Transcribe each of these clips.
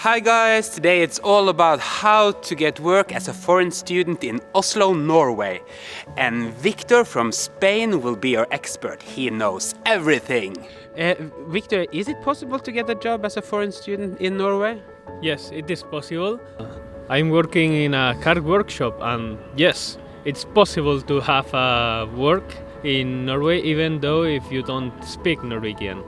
Hi guys, today it's all about how to get work as a foreign student in Oslo, Norway. And Victor from Spain will be our expert. He knows everything. Victor, is it possible to get a job as a foreign student in Norway? Yes, it is possible. I'm working in a car workshop, and yes, it's possible to have a work in Norway even though if you don't speak Norwegian.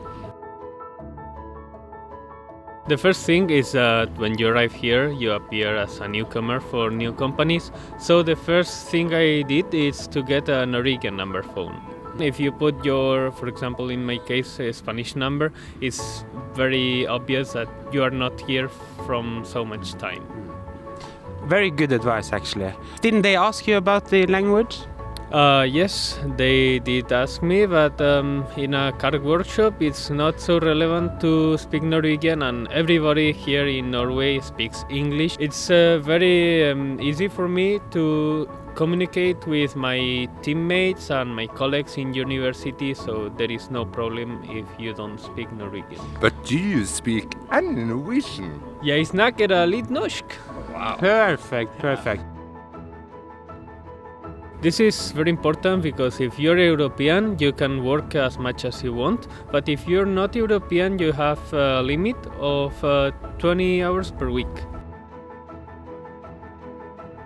The first thing is that when you arrive here, you appear as a newcomer for new companies. So the first thing I did is to get a Norwegian number phone. If you put your, for example, in my case, a Spanish number, it's very obvious that you are not here from so much time. Very good advice, actually. Didn't they ask you about the language? Yes, they did ask me, but in a car workshop it's not so relevant to speak Norwegian, and everybody here in Norway speaks English. It's very easy for me to communicate with my teammates and my colleagues in university, so there is no problem if you don't speak Norwegian. But do you speak any Norwegian? Jeg snakker litt norsk. Wow. Perfect. This is very important because if you're European, you can work as much as you want. But if you're not European, you have a limit of 20 hours per week.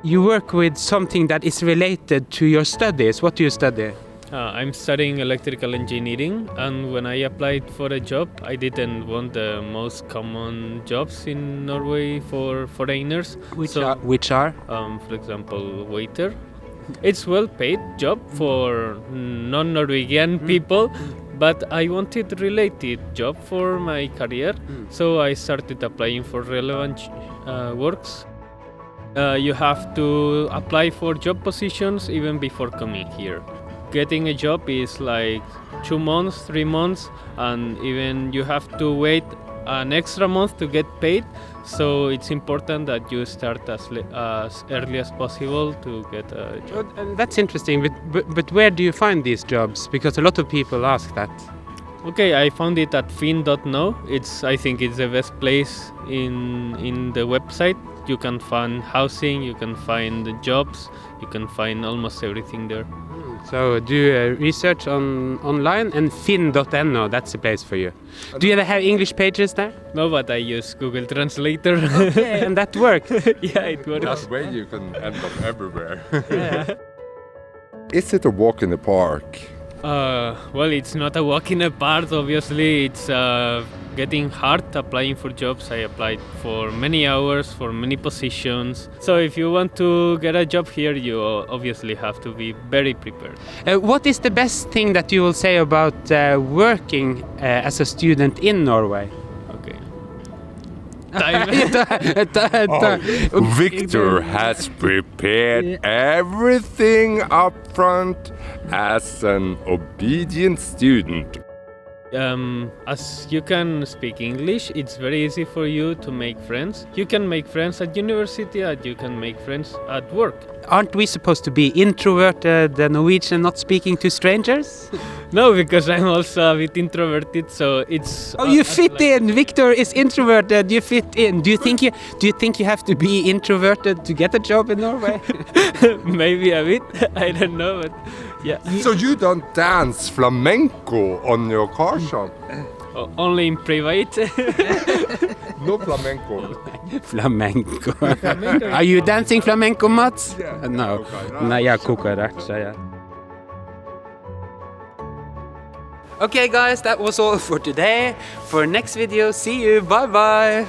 You work with something that is related to your studies. What do you study? I'm studying electrical engineering, and when I applied for a job, I didn't want the most common jobs in Norway for foreigners. Which are? For example, waiter. It's well-paid job for non-Norwegian people, but I wanted related job for my career, so I started applying for relevant works. You have to apply for job positions even before coming here. Getting a job is like 2 months, 3 months, and even you have to wait an extra month to get paid. So it's important that you start as early as possible to get a job. That's interesting, but where do you find these jobs? Because a lot of people ask that. Okay, I found it at fin.no. I think it's the best place in the website. You can find housing, you can find jobs, you can find almost everything there. So do research online, and fin.no, that's the place for you. Do you have English pages there? No, but I use Google Translator. Okay, and that works. Yeah, it works. That way you can end up everywhere. Yeah. Is it a walk in the park? Well, it's not a walk in the park, obviously. It's getting hard applying for jobs. I applied for many hours, for many positions. So if you want to get a job here, you obviously have to be very prepared. What is the best thing that you will say about working as a student in Norway? Okay. Victor has prepared everything up front as an obedient student. As you can speak English, it's very easy for you to make friends. You can make friends at university, and you can make friends at work. Aren't we supposed to be introverted, Norwegian, not speaking to strangers? No, because I'm also a bit introverted, so it's... Oh, you fit in! Victor is introverted, you fit in. Do you think you have to be introverted to get a job in Norway? Maybe a bit, I don't know, but yeah. So you don't dance flamenco on your car shop? Only in private. No flamenco. Flamenco. Are you dancing flamenco, Mats? Yeah. No. Okay. No, jag kokar racha, yeah. Okay guys, that was all for today. For next video, see you, bye bye!